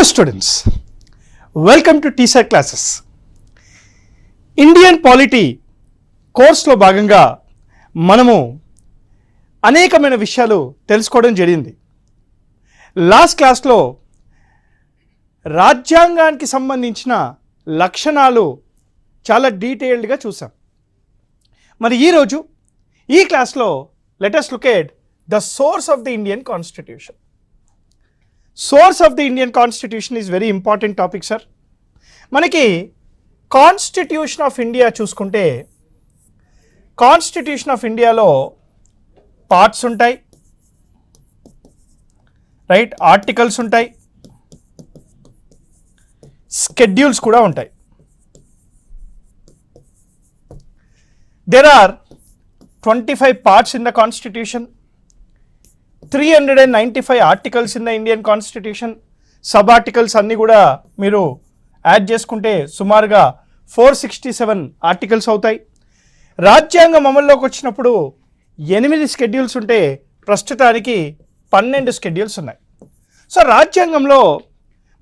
Hello students, welcome to TSET classes. Indian polity కోర్స్లో భాగంగా మనము అనేకమైన విషయాలు తెలుసుకోవడం జరిగింది. లాస్ట్ క్లాస్లో రాజ్యాంగానికి సంబంధించిన లక్షణాలు చాలా డీటెయిల్డ్గా చూసాం. మరి ఈరోజు ఈ క్లాస్లో let us look at the source of the Indian Constitution. Source of the Indian Constitution is very important topic, sir. మనకి కాన్స్టిట్యూషన్ ఆఫ్ ఇండియా చూసుకుంటే కాన్స్టిట్యూషన్ ఆఫ్ ఇండియాలో పార్ట్స్ ఉంటాయి, రైట్, ఆర్టికల్స్ ఉంటాయి, స్కెడ్యూల్స్ కూడా ఉంటాయి. There are 25 parts in the constitution, 395 articles in the Indian constitution. Sub articles అన్నీ కూడా మీరు యాడ్ చేసుకుంటే సుమారుగా 467 ఆర్టికల్స్ అవుతాయి. రాజ్యాంగం అమల్లోకి వచ్చినప్పుడు 8 స్కెడ్యూల్స్ ఉంటే ప్రస్తుతానికి 12 స్కెడ్యూల్స్ ఉన్నాయి. సో రాజ్యాంగంలో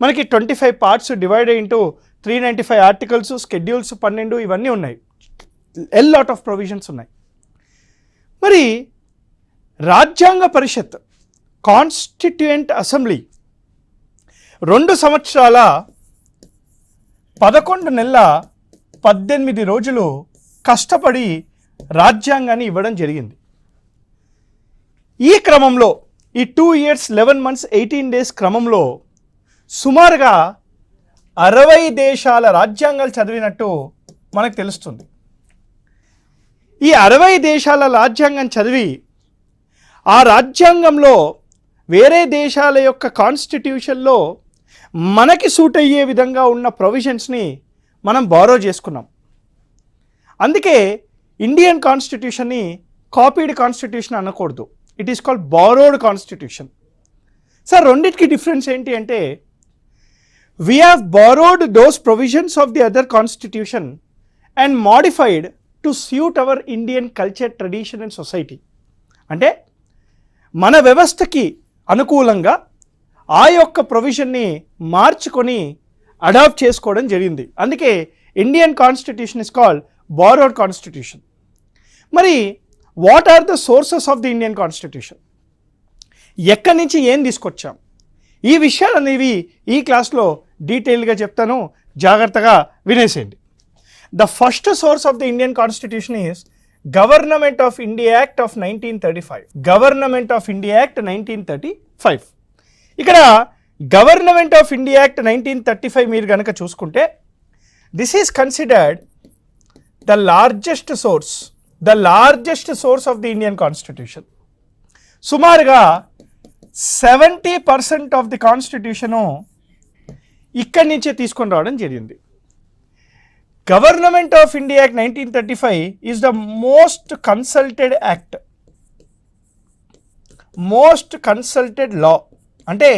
మనకి 25 parts divide into 395 articles, schedules 12 ఇవన్నీ ఉన్నాయి. ఎల్ లాట్ ఆఫ్ ప్రొవిజన్స్ ఉన్నాయి. మరి రాజ్యాంగ పరిషత్ కాన్స్టిట్యూయెంట్ అసెంబ్లీ 2 సంవత్సరాల 11 నెలల 18 రోజులు కష్టపడి రాజ్యాంగాన్ని ఇవ్వడం జరిగింది. ఈ క్రమంలో ఈ 2 years 11 months 18 days క్రమంలో సుమారుగా 60 దేశాల రాజ్యాంగాలు చదివినట్టు మనకు తెలుస్తుంది. ఈ 60 దేశాల రాజ్యాంగం చదివి ఆ రాజ్యాంగంలో వేరే దేశాల యొక్క కాన్స్టిట్యూషన్లో మనకి సూట్ అయ్యే విధంగా ఉన్న ప్రొవిజన్స్ని మనం బారో చేసుకున్నాం. అందుకే ఇండియన్ కాన్స్టిట్యూషన్ని కాపీడ్ కాన్స్టిట్యూషన్ అనకూడదు, it is called borrowed constitution. Sir రెండింటికి డిఫరెన్స్ ఏంటి అంటే, we have borrowed those provisions of the other constitution and modified to suit our Indian culture, tradition and society. అంటే మన వ్యవస్థకి అనుకూలంగా ఆ యొక్క ప్రొవిజన్ని మార్చుకొని అడాప్ట్ చేసుకోవడం జరిగింది. అందుకే Indian constitution is called borrowed constitution. మరి what are the sources of the Indian constitution? ఎక్కడి నుంచి ఏం తీసుకొచ్చాం? ఈ విషయాలు అనేవి ఈ క్లాస్లో డీటెయిల్గా చెప్తాను, జాగ్రత్తగా వినేసేయండి. The first source of the Indian constitution is government of India act of 1935. Government of India act 1935. ఇక్కడ గవర్నమెంట్ ఆఫ్ ఇండియా యాక్ట్ 1935 మీరు కనుక చూసుకుంటే this is considered the largest source of the Indian constitution. సుమారుగా 70% of the constitution ఇక్కడి నుంచే తీసుకొని రావడం జరిగింది. Government of India act 1935 is the most consulted law. అంటే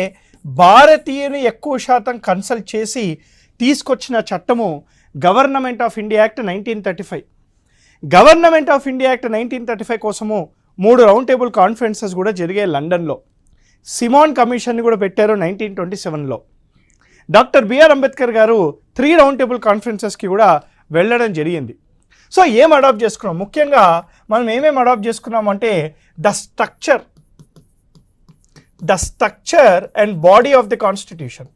భారతీయుని ఎక్కువ శాతం కన్సల్ట్ చేసి తీసుకొచ్చిన చట్టము government of India act 1935. Government of India act 1935 కోసము 3 రౌండ్ టేబుల్ కాన్ఫరెన్సెస్ కూడా జరిగాయి లండన్లో. సిమాన్ కమిషన్ని కూడా పెట్టారు 1927లో. డాక్టర్ బిఆర్ అంబేద్కర్ గారు 3 రౌండ్ టేబుల్ కాన్ఫరెన్సెస్కి కూడా వెళ్ళడం జరిగింది. సో ఏం అడాప్ట్ చేసుకున్నాం? ముఖ్యంగా మనం ఏమేమి అడాప్ట్ చేసుకున్నామంటే the structure and body of the constitution.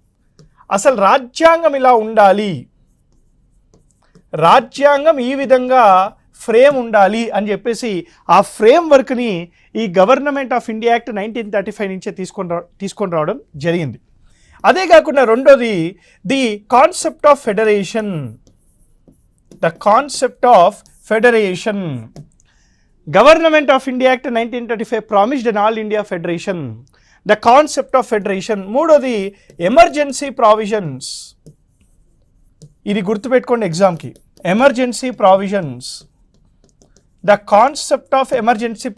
అసలు రాజ్యాంగం ఇలా ఉండాలి, రాజ్యాంగం ఈ విధంగా ఫ్రేమ్ ఉండాలి అని చెప్పేసి ఆ ఫ్రేమ్ వర్క్ని ఈ గవర్నమెంట్ ఆఫ్ ఇండియా యాక్ట్ 1935 నుంచే తీసుకొని రావడం జరిగింది. అదే కాకుండా రెండోది the concept of federation. Government of India act 1935 promised an all India federation. The concept of federation. మూడోది ఎమర్జెన్సీ ప్రావిజన్స్. ఇది గుర్తుపెట్టుకోండి ఎగ్జామ్కి, emergency provisions. The concept of emergency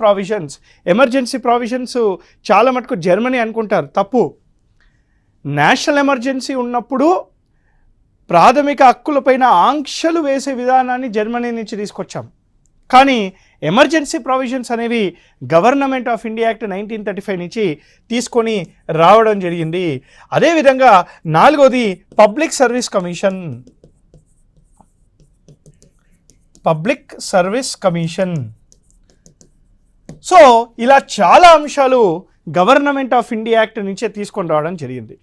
provisions చాలా మటుకు జర్మనీ అనుకుంటారు, తప్పు. నేషనల్ ఎమర్జెన్సీ ఉన్నప్పుడు ప్రాథమిక హక్కులపైన ఆంక్షలు వేసే విధానాన్ని జర్మనీ నుంచి తీసుకొచ్చాం. కానీ ఎమర్జెన్సీ ప్రొవిజన్స్ అనేవి గవర్నమెంట్ ఆఫ్ ఇండియా యాక్ట్ 1935 నుంచి తీసుకొని రావడం జరిగింది. అదేవిధంగా 4వది public service commission. Public service commission. So ఇలా చాలా అంశాలు గవర్నమెంట్ ఆఫ్ ఇండియా యాక్ట్ నుంచే తీసుకొని రావడం జరిగింది.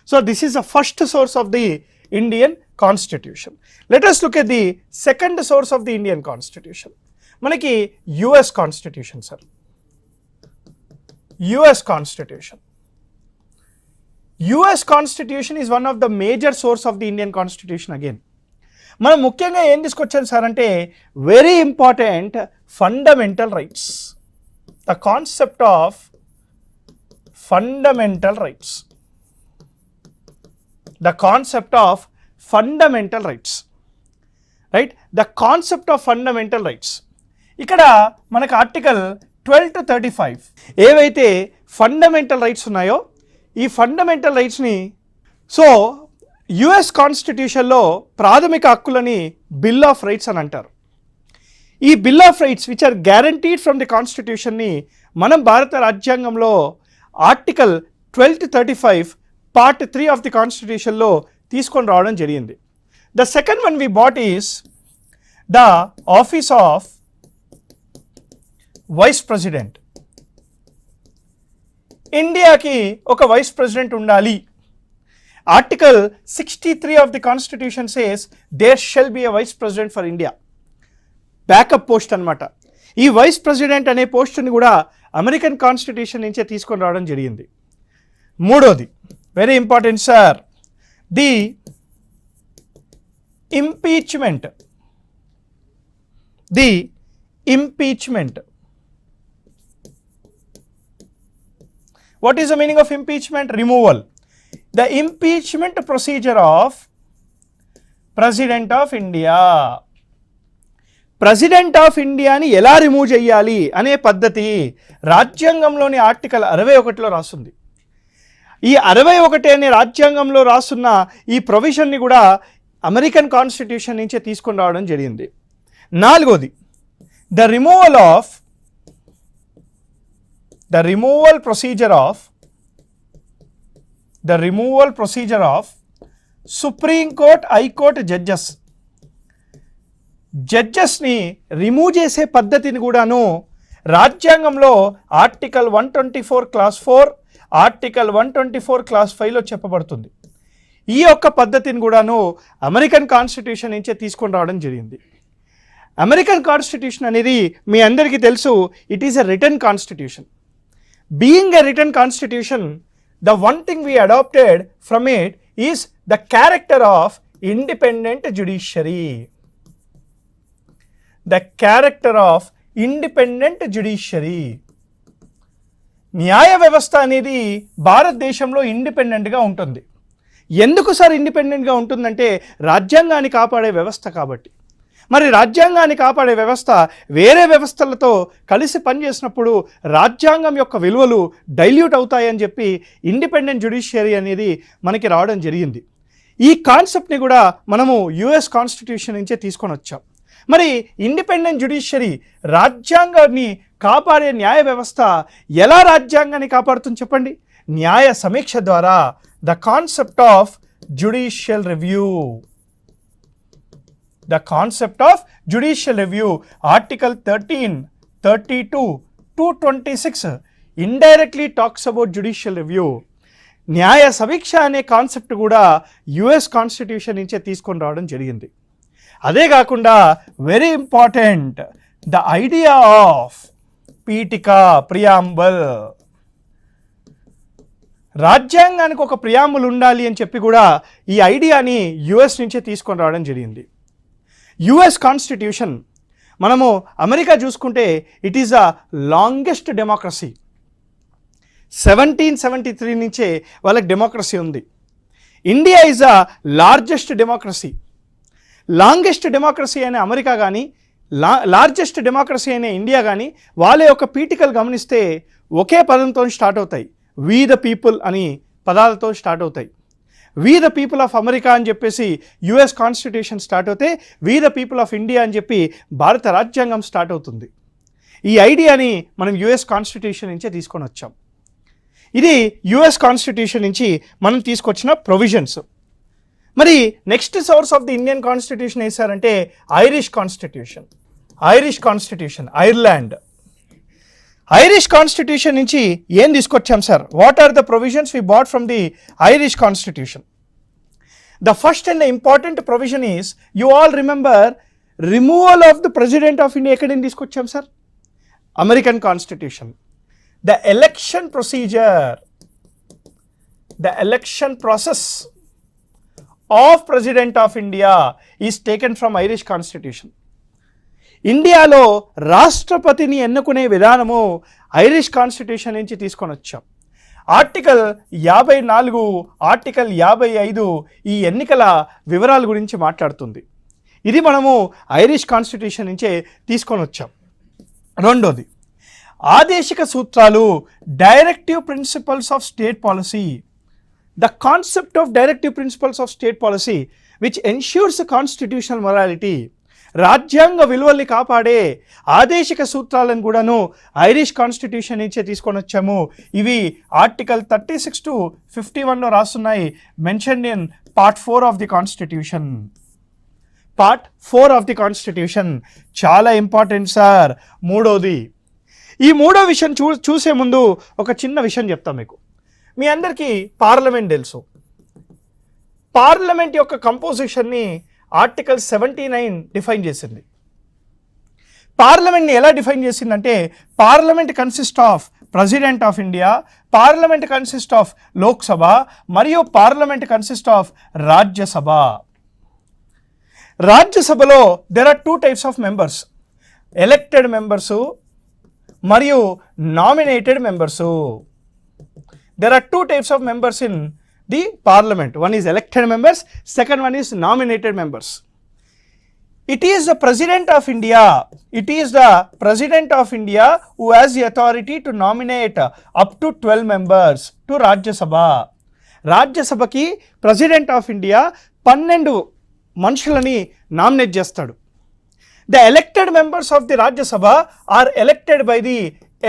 So this is the first source of the Indian constitution. Let us look at the second source of the Indian Constitution. మనకి US constitution sir. US constitution. US constitution is one of the major source of the Indian constitution again. మనం ముఖ్యంగా ఏం తీసుకొచ్చాం sir అంటే very important fundamental rights. The concept of fundamental rights. The concept of fundamental rights, right? The concept of fundamental rights. ఇక్కడ మనకు article 12 to 35 ఏవైతే fundamental rights ఉన్నాయో ఈ ఫండమెంటల్ రైట్స్ని యుఎస్ కాన్స్టిట్యూషన్లో ప్రాథమిక హక్కులని బిల్ ఆఫ్ రైట్స్ అని అంటారు. ఈ bill of rights which are guaranteed from the కాన్స్టిట్యూషన్ని మనం భారత రాజ్యాంగంలో article 12 to 35 part 3 of the కాన్స్టిట్యూషన్లో తీసుకొని రావడం జరిగింది. The second one we bought is the office of vice president. ఇండియాకి ఒక వైస్ ప్రెసిడెంట్ ఉండాలి. Article 63 of the constitution says there shall be a vice president for India. Backup post అనమాట. ఈ vice president అనే పోస్ట్ని కూడా అమెరికన్ కాన్స్టిట్యూషన్ నుంచే తీసుకొని రావడం జరిగింది. మూడోది very important sir, the impeachment. The impeachment. What is the meaning of impeachment? Removal. The impeachment procedure of president of India. President of ఇండియాని ఎలా రిమూవ్ చేయాలి అనే పద్ధతి రాజ్యాంగంలోని ఆర్టికల్ 61లో రాస్తుంది. ఈ 61 అనే రాజ్యాంగంలో రాస్తున్న ఈ ప్రొవిజన్ని కూడా అమెరికన్ కాన్స్టిట్యూషన్ నుంచే తీసుకొని రావడం జరిగింది. నాలుగోది the removal procedure of supreme court high court జడ్జెస్ని రిమూవ్ చేసే పద్ధతిని కూడాను రాజ్యాంగంలో ఆర్టికల్ 124 క్లాస్ 4 ఆర్టికల్ 124 క్లాస్ 5లో చెప్పబడుతుంది. ఈ యొక్క పద్ధతిని కూడాను అమెరికన్ కాన్స్టిట్యూషన్ నుంచే తీసుకొని రావడం జరిగింది. అమెరికన్ కాన్స్టిట్యూషన్ అనేది మీ అందరికీ తెలుసు, it is a written constitution. Being a written constitution, the one thing we adopted from it is the character of independent judiciary. The character of independent judiciary. న్యాయ వ్యవస్థ అనేది భారతదేశంలో ఇండిపెండెంట్గా ఉంటుంది. ఎందుకు సార్ ఇండిపెండెంట్గా ఉంటుందంటే రాజ్యాంగాన్ని కాపాడే వ్యవస్థ కాబట్టి. మరి రాజ్యాంగాన్ని కాపాడే వ్యవస్థ వేరే వ్యవస్థలతో కలిసి పనిచేసినప్పుడు రాజ్యాంగం యొక్క విలువలు డైల్యూట్ అవుతాయని చెప్పి ఇండిపెండెంట్ జ్యుడిషియరీ అనేది మనకి రావడం జరిగింది. ఈ కాన్సెప్ట్ని కూడా మనము యుఎస్ కాన్స్టిట్యూషన్ నుంచే తీసుకొని వచ్చాం. మరి ఇండిపెండెంట్ జ్యుడిషియరీ రాజ్యాంగాన్ని కాపాడే న్యాయ వ్యవస్థ ఎలా రాజ్యాంగాన్ని కాపాడుతుంది చెప్పండి? న్యాయ సమీక్ష ద్వారా. The concept of judicial review. The concept of judicial review article 13, 32, 226 indirectly talks about judicial review. న్యాయ సమీక్ష అనే కాన్సెప్ట్ కూడా యుఎస్ కాన్స్టిట్యూషన్ నుంచే తీసుకొని రావడం జరిగింది. అదే కాకుండా very important the idea of పీఠిక, ప్రియాంబల్. రాజ్యాంగానికి ఒక ప్రియాంబుల్ ఉండాలి అని చెప్పి కూడా ఈ ఐడియాని యుఎస్ నుంచే తీసుకొని రావడం జరిగింది. యుఎస్ కాన్స్టిట్యూషన్ మనము అమెరికా చూసుకుంటే it is the longest democracy. 1773 నుంచే వాళ్ళకి డెమోక్రసీ ఉంది. India is the largest democracy. Longest democracy అయిన అమెరికా కానీ లార్జెస్ట్ డెమోక్రసీ అయిన ఇండియా కానీ వాళ్ళ యొక్క పీఠికలు గమనిస్తే ఒకే పదంతో స్టార్ట్ అవుతాయి. వీ ద పీపుల్ అని పదాలతో స్టార్ట్ అవుతాయి. We the people of America అని చెప్పేసి యుఎస్ కాన్స్టిట్యూషన్ స్టార్ట్ అవుతే we the people of India అని చెప్పి భారత రాజ్యాంగం స్టార్ట్ అవుతుంది. ఈ ఐడియాని మనం యుఎస్ కాన్స్టిట్యూషన్ నుంచే తీసుకొని వచ్చాం. ఇది యుఎస్ కాన్స్టిట్యూషన్ నుంచి మనం తీసుకొచ్చిన ప్రొవిజన్స్. మరి next source of the Indian constitution వేసారంటే Irish constitution. Ireland. Irish constitution నుంచి ఏం తీసుకొచ్చాం sir? What are the provisions we bought from the Irish constitution? The first and the important provision is, you all remember, removal of the president of India. ఎక్కడిని తీసుకొచ్చాం sir? American constitution. The election procedure, the election process of president of India is taken from Irish constitution. ఇండియాలో రాష్ట్రపతిని ఎన్నుకునే విధానము Irish constitution నుంచి తీసుకొని వచ్చాం. Article 54, article 55 ఈ ఎన్నికల వివరాల గురించి మాట్లాడుతుంది. ఇది మనము ఐరిష్ కాన్స్టిట్యూషన్ నుంచే తీసుకొని వచ్చాం. రెండోది, ఆదేశిక సూత్రాలు, directive principles of state policy. The concept of directive principles of state policy which ensures constitutional morality. రాజ్యాంగ విలువల్ని కాపాడే ఆదేశిక సూత్రాలను కూడాను ఐరిష్ కాన్స్టిట్యూషన్ నుంచే తీసుకొని వచ్చాము. ఇవి ఆర్టికల్ 36 to 51లో రాస్తున్నాయి, mention in part 4 of the constitution. Part 4 of the constitution చాలా ఇంపార్టెంట్ సార్. మూడోది, ఈ మూడో విషయం చూసే ముందు ఒక చిన్న విషయం చెప్తాం మీకు. మీ అందరికీ పార్లమెంట్ తెలుసు. పార్లమెంట్ యొక్క కంపోజిషన్ని ఆర్టికల్ 79 డిఫైన్ చేసింది. పార్లమెంట్ని ఎలా డిఫైన్ చేసిందంటే, parliament consist of president of India, parliament consist of Lok Sabha, మరియు పార్లమెంట్ కన్సిస్ట్ ఆఫ్ రాజ్యసభ. రాజ్యసభలో there are 2 types of members, elected members మరియు nominated members. There are 2 types of members in the parliament. One is elected members, second one is nominated members. It is the president of India. It is the president of India who has the authority to nominate up to 12 members to Rajya Sabha. Rajya Sabhaki president of India 12 మనుషులని nominate చేస్తాడు. The elected members of the Rajya Sabha are elected by the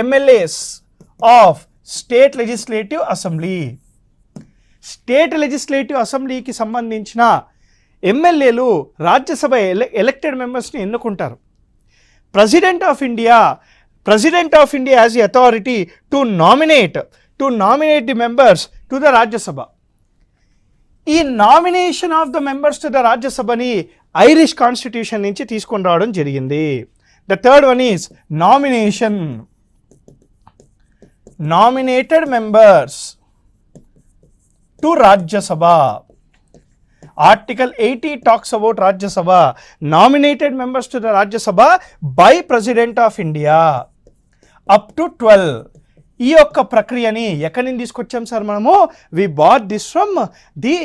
MLAs of State Legislative Assembly. State legislative అసెంబ్లీకి సంబంధించిన ఎమ్మెల్యేలు Rajya Sabha elected మెంబర్స్ని ఎన్నుకుంటారు. President of India has the authority to nominate the members to the Rajya Sabha. ఈ nomination of the members to the రాజ్యసభని Irish constitution నుంచి తీసుకొని రావడం జరిగింది. The third one is nominated members to Rajya Sabha. Article 80 talks about Rajya Sabha. Nominated members to the Rajya Sabha by President of India up to 12. ఈ యొక్క ప్రక్రియని ఎక్కడి నుంచి తీసుకొచ్చాం సార్ మనము? We bought this from the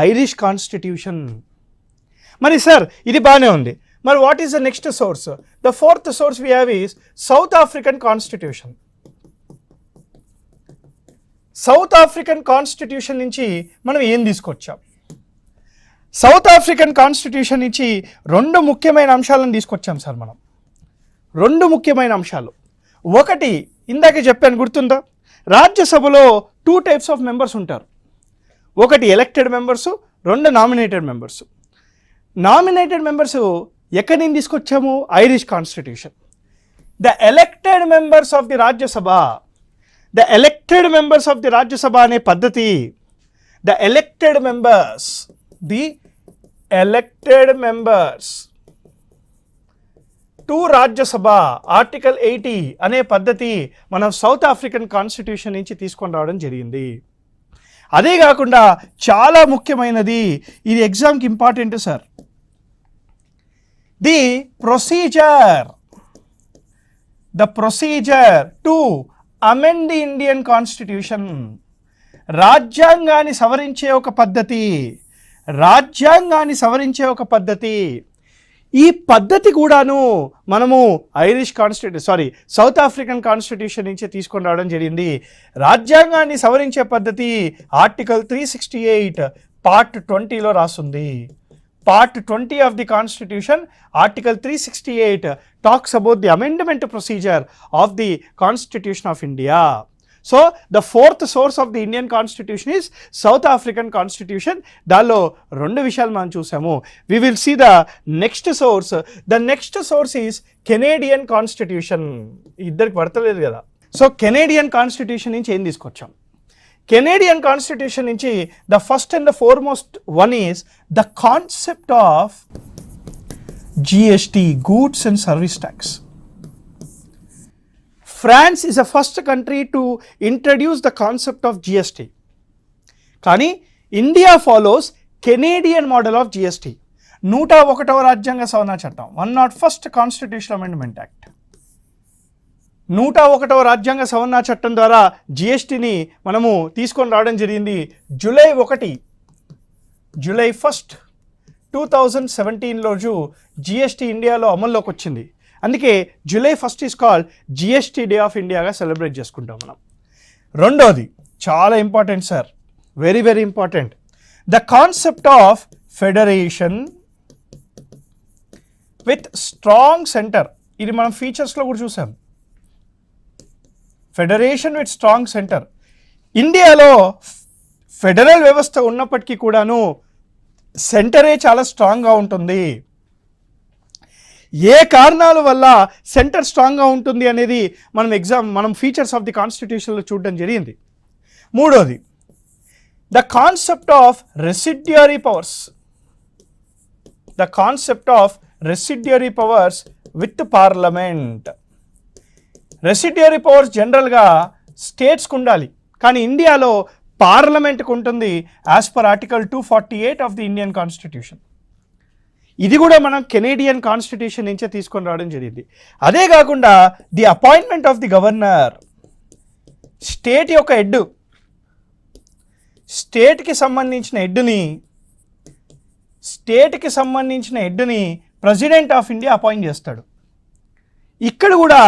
Irish constitution. మరి sir ఇది బాగానే ఉంది. మరి what is the next source? The fourth source we have is South African constitution. South African constitution నుంచి మనం ఏం తీసుకొచ్చాం? సౌత్ ఆఫ్రికన్ కాన్స్టిట్యూషన్ నుంచి 2 ముఖ్యమైన అంశాలను తీసుకొచ్చాం సార్ మనం. 2 ముఖ్యమైన అంశాలు. ఒకటి ఇందాక చెప్పాను, గుర్తుందా? రాజ్యసభలో 2 types ఆఫ్ మెంబర్స్ ఉంటారు. ఒకటి elected members, 2 nominated members. Nominated members ఎక్కడి నుంచి తీసుకొచ్చాము? Irish constitution. The elected members of the Rajya Sabha, the elected members of the Rajya Sabha అనే పద్ధతి, the elected members to Rajya Sabha article 80 అనే పద్ధతి మనం సౌత్ ఆఫ్రికన్ కాన్స్టిట్యూషన్ నుంచి తీసుకొని రావడం జరిగింది. అదే కాకుండా చాలా ముఖ్యమైనది, ఇది ఎగ్జామ్కి important sir, the procedure to amend the Indian constitution. రాజ్యాంగాన్ని సవరించే ఒక పద్ధతి. ఈ పద్ధతి కూడాను మనము సౌత్ ఆఫ్రికన్ కాన్స్టిట్యూషన్ నుంచి తీసుకొని రావడం జరిగింది. రాజ్యాంగాన్ని సవరించే పద్ధతి ఆర్టికల్ 368 పార్ట్ 20లో రాస్తుంది. Part 20 of the Constitution, Article 368 talks about the amendment procedure of the Constitution of India. So, the fourth source of the Indian Constitution is South African Constitution. దానిలో రెండు విషయాలు మనం చూసాము. We will see the next source. The next source is Canadian Constitution. ఇద్దరికి పడతలేదు కదా. So Canadian constitution నుంచి ఏం తీసుకొచ్చాం? కెనేడియన్ కాన్స్టిట్యూషన్ నుంచి the first and the foremost one is the concept of GST, goods and service tax. France is the first country to introduce the concept of GST. కానీ India follows Canadian model of GST. 101వ రాజ్యాంగ సవరణ చట్టం, 101st constitution amendment act, 101వ రాజ్యాంగ సవరణ చట్టం ద్వారా జిఎస్టీని మనము తీసుకొని రావడం జరిగింది. జూలై 1, 2017 రోజు జిఎస్టీ ఇండియాలో అమల్లోకి వచ్చింది. అందుకే July 1 is called GST day of ఇండియాగా సెలబ్రేట్ చేసుకుంటాం మనం. రెండోది చాలా important sir, very very important, the concept of federation with strong centre. ఇది మనం ఫీచర్స్లో కూడా చూసాం. Federation with strong centre. ఇండియాలో ఫెడరల్ వ్యవస్థ ఉన్నప్పటికీ కూడాను సెంటరే చాలా స్ట్రాంగ్గా ఉంటుంది. ఏ కారణాల వల్ల సెంటర్ స్ట్రాంగ్గా ఉంటుంది అనేది మనం ఫీచర్స్ ఆఫ్ ది కాన్స్టిట్యూషన్లో చూడడం జరిగింది. మూడోది, the concept of residuary powers. The concept of residuary powers with parliament. Residuary powers జనరల్గా స్టేట్స్కి ఉండాలి, కానీ ఇండియాలో పార్లమెంట్కి ఉంటుంది as per article 248 of the Indian constitution. ఇది కూడా మనం కెనేడియన్ కాన్స్టిట్యూషన్ నుంచే తీసుకొని రావడం జరిగింది. అదే కాకుండా the appointment of the governor. State యొక్క హెడ్, స్టేట్కి సంబంధించిన హెడ్ని ప్రెసిడెంట్ ఆఫ్ ఇండియా అపాయింట్ చేస్తాడు. ఇక్కడ కూడా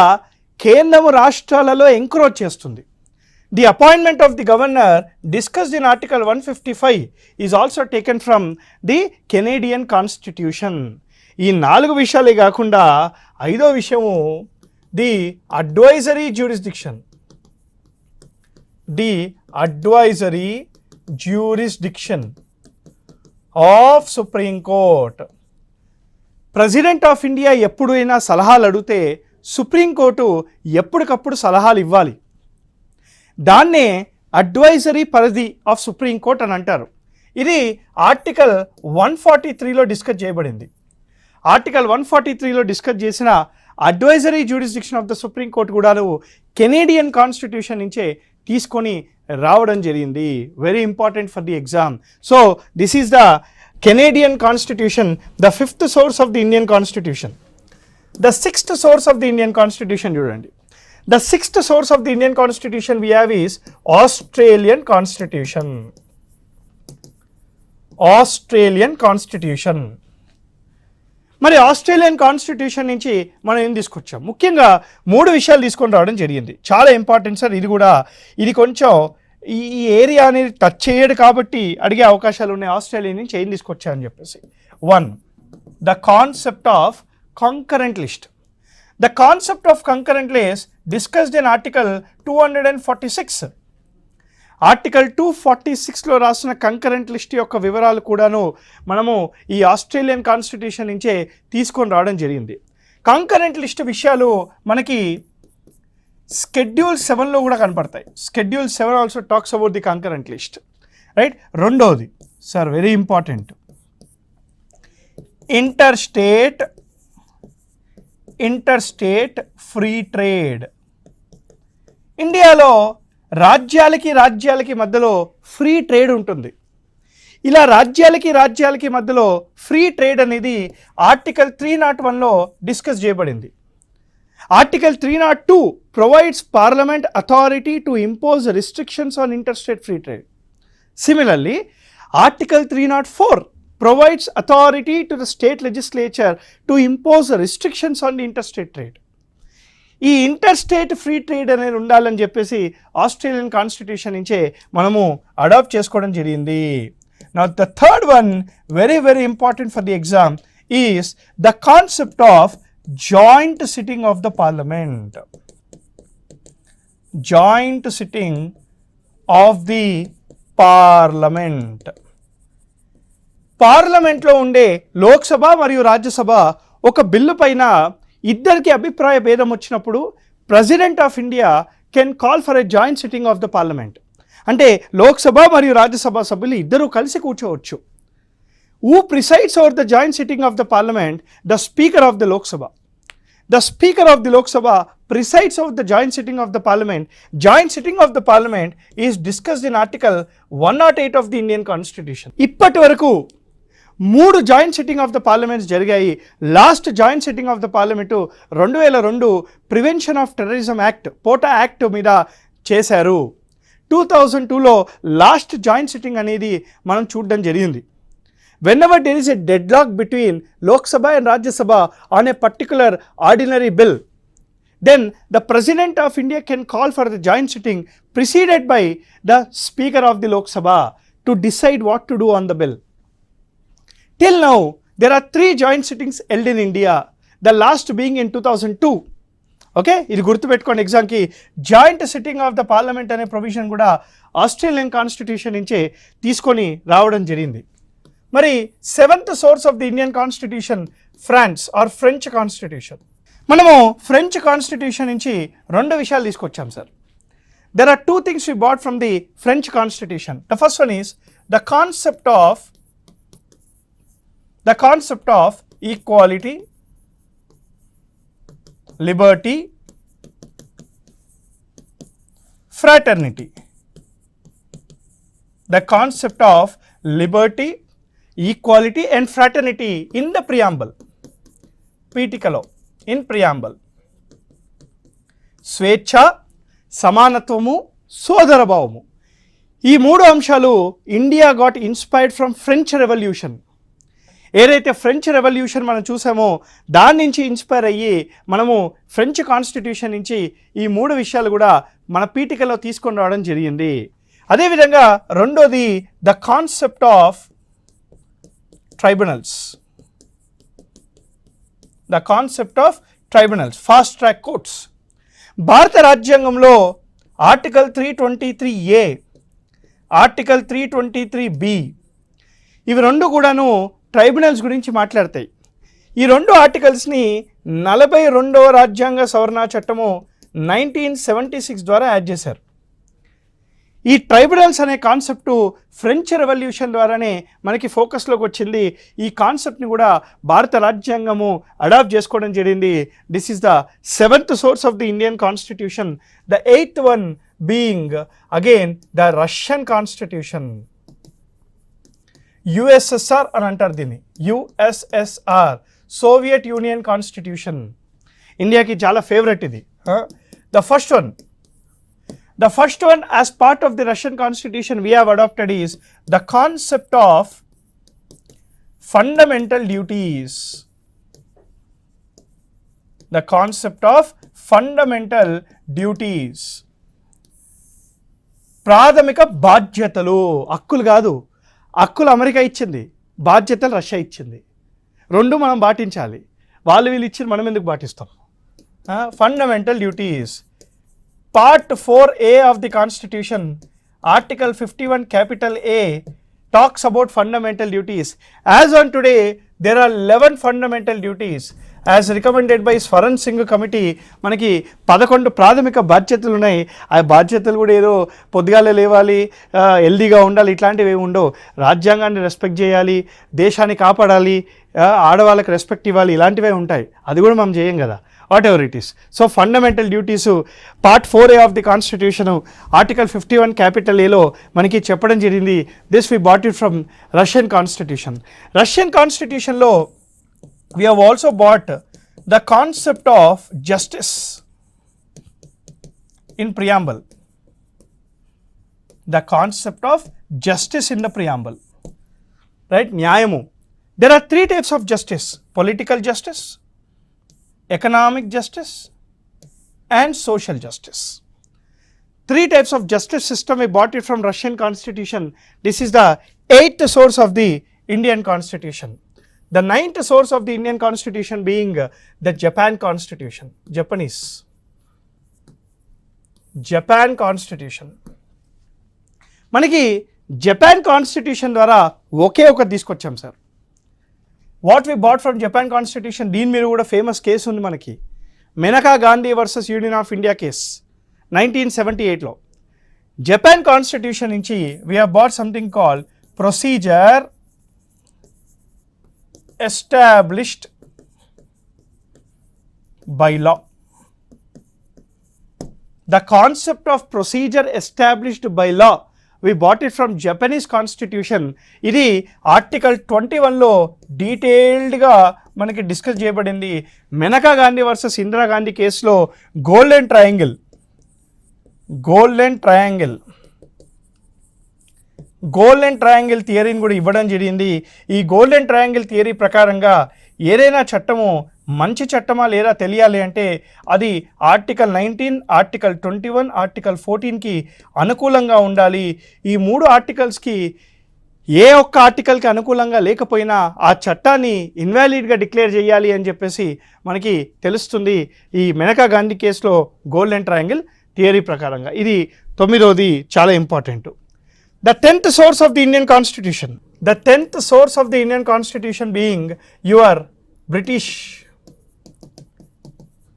కేంద్రం రాష్ట్రాలలో ఎంక్రోచ్ చేస్తుంది. The appointment of the governor discussed in article 155 is also taken from the Canadian constitution. ఈ 4 విషయాలే కాకుండా 5వ విషయము the advisory jurisdiction. The advisory jurisdiction of supreme court. President of India ఎప్పుడైనా సలహాలు అడిగితే సుప్రీంకోర్టు ఎప్పటికప్పుడు సలహాలు ఇవ్వాలి. దాన్నే అడ్వైజరీ పరిధి ఆఫ్ సుప్రీంకోర్ట్ అని అంటారు. ఇది ఆర్టికల్ 143లో డిస్కస్ చేయబడింది. ఆర్టికల్ 143లో డిస్కస్ చేసిన advisory jurisdiction of the Supreme Court కూడా కెనేడియన్ కాన్స్టిట్యూషన్ నుంచే తీసుకొని రావడం జరిగింది. Very important for the exam. So this is the Canadian constitution, the 5th source of the Indian Constitution. The 6th source of the Indian Constitution చూడండి. The 6th source of the Indian Constitution we have is Australian Constitution. Australian Constitution. మరి Australian constitution నుంచి మనం ఏం తీసుకొచ్చాం? ముఖ్యంగా 3 విషయాలు తీసుకొని రావడం జరిగింది. చాలా ఇంపార్టెంట్ సార్. ఇది కొంచెం ఈ ఏరియా అనేది టచ్ చేయడు కాబట్టి అడిగే అవకాశాలు ఉన్నాయి. ఆస్ట్రేలియా నుంచి ఏం తీసుకొచ్చా అని చెప్పేసి. 1, the concept of concurrent list. The concept of concurrent list discussed in article 246. Article 246లో రాసిన కంకరెంట్ లిస్ట్ యొక్క వివరాలు కూడాను మనము ఈ ఆస్ట్రేలియన్ కాన్స్టిట్యూషన్ నుంచే తీసుకొని రావడం జరిగింది. కంకరెంట్ లిస్ట్ విషయాలు మనకి Schedule 7లో కూడా కనపడతాయి. Schedule 7 also talks about the concurrent list, right. రెండోది sir, very important, interstate free trade. ఇండియాలో రాజ్యాలకి మధ్యలో ఫ్రీ ట్రేడ్ ఉంటుంది. ఇలా రాజ్యాలకి మధ్యలో ఫ్రీ ట్రేడ్ అనేది ఆర్టికల్ 301లో డిస్కస్ చేయబడింది. Article 302 provides parliament authority to impose restrictions on interstate free trade. Similarly article 304 provides authority to the state legislature to impose restrictions on the interstate trade. ఈ interstate free trade అనేది ఉండాలని చెప్పేసి Australian constitution నుంచే మనము adapt చేసుకోవడం జరిగింది. Now the third one, very very important for the exam, is the concept of joint sitting of the parliament. Joint sitting of the parliament. పార్లమెంట్లో ఉండే లోక్సభ మరియు రాజ్యసభ ఒక బిల్లు పైన ఇద్దరికి అభిప్రాయ భేదం వచ్చినప్పుడు president of India can call for a joint sitting of the parliament. అంటే లోక్సభ మరియు రాజ్యసభ సభ్యులు ఇద్దరూ కలిసి కూర్చోవచ్చు. Who presides over the joint sitting of the parliament? The speaker of the Lok Sabha. The Speaker of the Lok Sabha presides over the joint sitting of the Parliament. Joint sitting of the Parliament is discussed in Article 108 of the Indian Constitution. ఇప్పటి వరకు 3 joint sitting of the parliaments జరిగాయి. Last joint sitting of the parliament 2002 prevention of terrorism act, POTA act మీద చేశారు. 2002లో last joint sitting అనేది మనం చూడడం జరిగింది. Whenever there is a deadlock between Lok Sabha and Rajya Sabha on a particular ordinary bill, then the President of India can call for the joint sitting preceded by the Speaker of the Lok Sabha to decide what to do on the bill. Till now, there are 3 joint sittings held in India, the last being in 2002. Okay, ఇది గుర్తుపెట్టుకోండి ఎగ్జామ్కి. Joint sitting of the parliament అనే provision కూడా Australian constitution నుంచే తీసుకొని రావడం జరిగింది. మరి 7th source of the Indian constitution France or French constitution. మనము ఫ్రెంచ్ కాన్స్టిట్యూషన్ నుంచి 2 విషయాలు తీసుకొచ్చాం sir. There are 2 things we bought from the French constitution. The first one is the concept of equality, liberty, fraternity. The concept of liberty, equality and fraternity in the preamble. పీఠికలో in preamble. స్వేచ్ఛ, సమానత్వము, సోదరభావము. ఈ 3 అంశాలు India got inspired from French revolution. ఏదైతే French revolution మనం చూసామో దాని నుంచి ఇన్స్పైర్ అయ్యి మనము ఫ్రెంచ్ కాన్స్టిట్యూషన్ నుంచి ఈ 3 విషయాలు కూడా మన పీఠికలో తీసుకొని రావడం జరిగింది. అదేవిధంగా రెండోది the concept of tribunals. The concept of tribunals, fast track courts. భారత రాజ్యాంగంలో ఆర్టికల్ 323A, ఆర్టికల్ 323B ఇవి 2 కూడాను ట్రైబ్యునల్స్ గురించి మాట్లాడతాయి. ఈ 2 ఆర్టికల్స్ని 42వ రాజ్యాంగ సవరణ చట్టము 1976 ద్వారా యాడ్ చేశారు. ఈ ట్రైబ్యునల్స్ అనే కాన్సెప్టు ఫ్రెంచ్ రెవల్యూషన్ ద్వారానే మనకి ఫోకస్లోకి వచ్చింది. ఈ కాన్సెప్ట్ని కూడా భారత రాజ్యాంగము అడాప్ట్ చేసుకోవడం జరిగింది. This is the 7th source of the Indian constitution. The 8th one being again the Russian constitution. USSR అని అంటారు దీన్ని, యుఎస్ఎస్ఆర్, సోవియట్ యూనియన్ కాన్స్టిట్యూషన్. ఇండియాకి చాలా ఫేవరెట్ ఇది. The first one as part of the Russian constitution we have adopted is the concept of fundamental duties. The concept of fundamental duties. ప్రాథమిక బాధ్యతలు, హక్కులు కాదు. హక్కులు అమెరికా ఇచ్చింది, బాధ్యతలు రష్యా ఇచ్చింది. 2 మనం పాటించాలి. వాళ్ళు వీళ్ళు ఇచ్చింది మనం ఎందుకు పాటిస్తాం? Fundamental duties. Part 4A of the Constitution, Article 51 capital A talks about fundamental duties. As on today, there are 11 fundamental duties. As recommended by Swaran Singh committee మనకి 11 ప్రాథమిక బాధ్యతలు ఉన్నాయి. ఆ బాధ్యతలు కూడా ఏదో పొద్దుగాలే లేవాలి, హెల్దీగా ఉండాలి, ఇట్లాంటివి ఏమి ఉండవు. రాజ్యాంగాన్ని రెస్పెక్ట్ చేయాలి, దేశాన్ని కాపాడాలి, ఆడవాళ్ళకి రెస్పెక్ట్ ఇవ్వాలి, ఇలాంటివే ఉంటాయి. అది కూడా మనం చేయం కదా, whatever it is. So fundamental duties part 4A of the constitution article 51 capital ఏలో మనకి చెప్పడం జరిగింది. This we bought it from Russian constitution. Russian కాన్స్టిట్యూషన్లో we have also bought the concept of justice in preamble. The concept of justice in the preamble, right? Nyayamu. There are 3 types of justice: political justice, economic justice and social justice. 3 types of justice system, we bought it from Russian constitution. This is the 8th source of the Indian constitution. The 9th source of the Indian constitution being the Japan constitution, Japan constitution. మనకి Japan constitution ద్వారా ఒకే ఒకటి తీసుకొచ్చాం sir. What we bought from Japan constitution, దీని మీద కూడా famous case ఉంది మనకి, Maneka Gandhi versus union of India case 1978లో. జపాన్ కాన్స్టిట్యూషన్ నుంచి we have bought something called procedure established by law. The concept of procedure established by law, we bought it from Japanese constitution. ఇది article 21లో డీటెయిల్డ్గా మనకి discuss చేయబడింది. మెనకా Gandhi versus Indira Gandhi కేసులో golden triangle థియరీని కూడా ఇవ్వడం జరిగింది. ఈ గోల్డెన్ ట్రయాంగిల్ థియరీ ప్రకారంగా ఏదైనా చట్టము మంచి చట్టమా లేదా తెలియాలి అంటే అది ఆర్టికల్ 19, ఆర్టికల్ 21, ఆర్టికల్ 14కి అనుకూలంగా ఉండాలి. ఈ 3 ఆర్టికల్స్కి ఏ ఒక్క ఆర్టికల్కి అనుకూలంగా లేకపోయినా ఆ చట్టాన్ని ఇన్వాలిడ్గా డిక్లేర్ చేయాలి అని చెప్పేసి మనకి తెలుస్తుంది ఈ మెనకా గాంధీ కేసులో గోల్డెన్ ట్రయాంగిల్ థియరీ ప్రకారంగా. ఇది 9వది చాలా important. The 10th source of the Indian Constitution. The 10th source of the Indian Constitution being your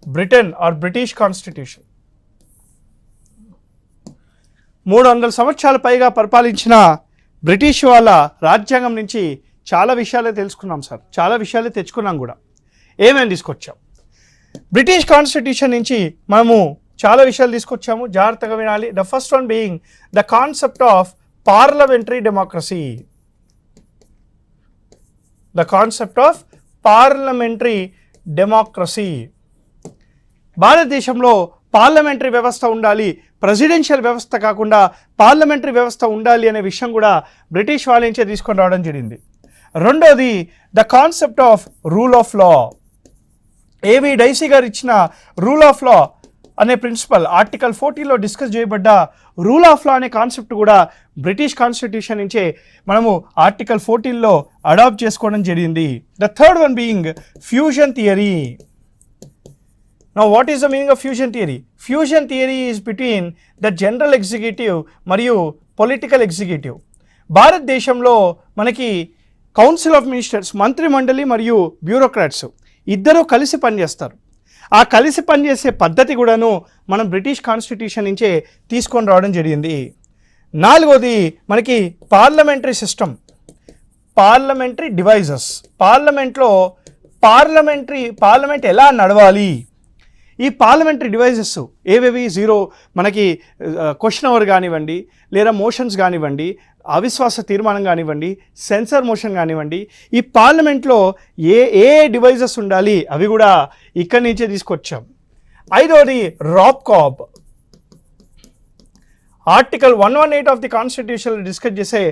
Britain or British Constitution. 300 సంవత్సరాల పైగా పరిపాలించిన బ్రిటిష్ వాళ్ళ రాజ్యాంగం నుంచి చాలా విషయాలే తెలుసుకున్నాం సార్, చాలా విషయాలే తెచ్చుకున్నాం కూడా. ఏమేమి తీసుకొచ్చాం? బ్రిటిష్ కాన్స్టిట్యూషన్ నుంచి మనము చాలా విషయాలు తీసుకొచ్చాము, జాగ్రత్తగా వినాలి. The first one being the concept of parliamentary democracy. The concept of parliamentary democracy. భారతదేశంలో పార్లమెంటరీ వ్యవస్థ ఉండాలి, ప్రెసిడెన్షియల్ వ్యవస్థ కాకుండా పార్లమెంటరీ వ్యవస్థ ఉండాలి అనే విషయం కూడా బ్రిటిష్ వాళ్ళ నుంచే తీసుకొని రావడం జరిగింది. రెండోది the concept of rule of law. ఏవి డైసీ గారు ఇచ్చిన రూల్ ఆఫ్ లా అనే ప్రిన్సిపల్ ఆర్టికల్ 40లో డిస్కస్ చేయబడ్డ రూల్ ఆఫ్ లా అనే కాన్సెప్ట్ కూడా బ్రిటిష్ కాన్స్టిట్యూషన్ నుంచే మనము ఆర్టికల్ 14లో అడాప్ట్ చేసుకోవడం జరిగింది. The third one being fusion theory. Now what is the meaning of fusion theory? Fusion theory is between the general executive మరియు political executive. భారతదేశంలో మనకి council of ministers, మంత్రి మండలి మరియు బ్యూరోక్రాట్స్ ఇద్దరూ కలిసి పనిచేస్తారు. ఆ కలిసి పనిచేసే పద్ధతి కూడాను మనం బ్రిటిష్ కాన్స్టిట్యూషన్ నుంచే తీసుకొని రావడం జరిగింది. నాలుగోది మనకి parliamentary system, parliamentary devices. Parliament ఎలా నడవాలి, ఈ పార్లమెంటరీ డివైజెస్ ఏవేవి మనకి క్వశ్చన్ అవర్ కానివ్వండి, లేదా మోషన్స్ కానివ్వండి, అవిశ్వాస తీర్మానం కానివ్వండి, సెన్సర్ మోషన్ కానివ్వండి, ఈ పార్లమెంట్లో ఏ డివైజెస్ ఉండాలి అవి కూడా ఇక్కడి నుంచే తీసుకొచ్చాం. ఐదోది రాబ్కాబ్. Article 118 of the constitution discuss చేసే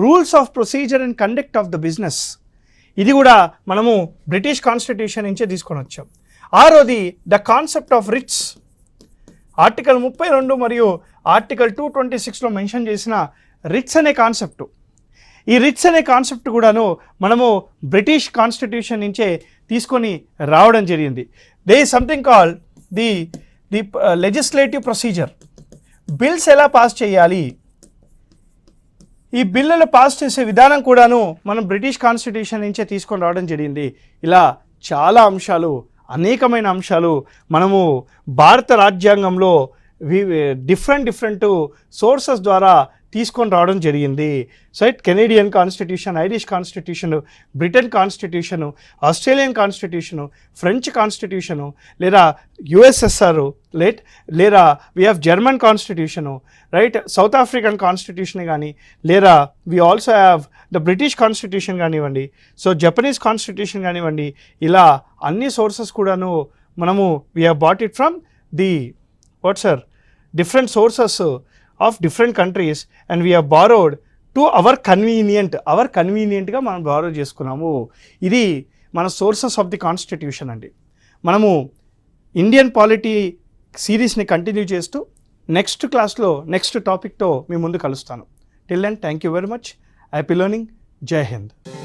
rules of procedure and conduct of the business. ఇది కూడా మనము బ్రిటిష్ కాన్స్టిట్యూషన్ నుంచే తీసుకొని వచ్చాం. ఆరోది the concept of writs. Article 32 మరియు ఆర్టికల్ 226లో మెన్షన్ చేసిన రిట్స్ అనే కాన్సెప్ట్. ఈ రిట్స్ అనే కాన్సెప్ట్ కూడాను మనము బ్రిటిష్ కాన్స్టిట్యూషన్ నుంచే తీసుకొని రావడం జరిగింది. There is something called the legislative procedure. Bills ఎలా పాస్ చేయాలి, ఈ బిల్లులు పాస్ చేసే విధానం కూడాను మనం బ్రిటిష్ కాన్స్టిట్యూషన్ నుంచే తీసుకొని రావడం జరిగింది. ఇలా చాలా అంశాలు, అనేకమైన అంశాలు మనము భారత రాజ్యాంగంలో డిఫరెంట్ సోర్సెస్ ద్వారా తీసుకొని రావడం జరిగింది. So Canadian constitution, Irish constitution, Britain constitution, Australian constitution, French constitution, లేదా యుఎస్ఎస్ఆర్, లేదా we have German constitution, right, south African constitution కానీ, లేదా we also have the British constitution కానివ్వండి, సో జపనీస్ కాన్స్టిట్యూషన్ కానివ్వండి, ఇలా అన్ని సోర్సెస్ కూడాను మనము we have bat it from the different sources of different countries and we have borrowed to our convenientగా మనం borrow చేసుకున్నాము. ఇది మన సోర్సెస్ ఆఫ్ ది కాన్స్టిట్యూషన్ అండి. మనము ఇండియన్ పాలిటీ సిరీస్ని కంటిన్యూ చేస్తూ నెక్స్ట్ క్లాస్లో నెక్స్ట్ టాపిక్తో మీ ముందు కలుస్తాను. Till then thank you very much. Happy learning. జై హింద్.